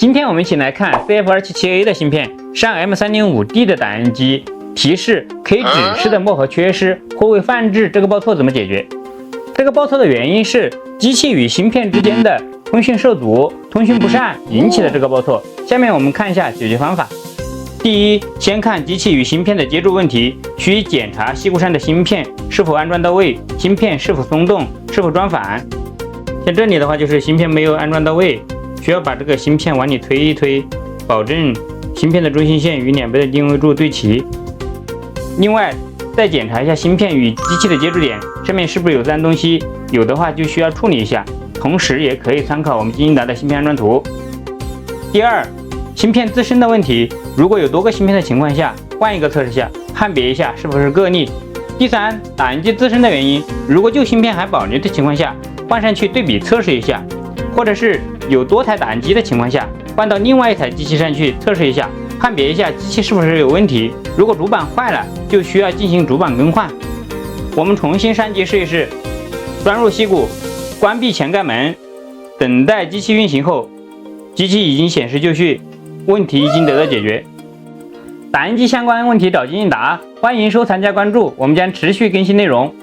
今天我们一起来看 CF277A 的芯片上 M305D 的打印机，提示可以指示的墨盒缺失或未放置，这个报错怎么解决？这个报错的原因是机器与芯片之间的通讯受阻、通讯不善引起的这个报错。下面我们看一下解决方法。第一，先看机器与芯片的接触问题，需检查锡箔上的芯片是否安装到位，芯片是否松动，是否装反。像这里的话，就是芯片没有安装到位，需要把这个芯片往里推一推，保证芯片的中心线与两边的定位柱对齐。另外，再检查一下芯片与机器的接触点上面是不是有脏东西，有的话就需要处理一下。同时也可以参考我们金英达的芯片安装图。第二，芯片自身的问题，如果有多个芯片的情况下，换一个测试下，判别一下是否是个例。第三，打印机自身的原因，如果旧芯片还保留的情况下，换上去对比测试一下，或者是有多台打印机的情况下，换到另外一台机器上去测试一下，判别一下机器是不是有问题。如果主板坏了，就需要进行主板更换。我们重新上机试一试，装入锡鼓，关闭前盖门，等待机器运行后，机器已经显示就绪，问题已经得到解决。打印机相关问题找金英达，欢迎收藏加关注，我们将持续更新内容。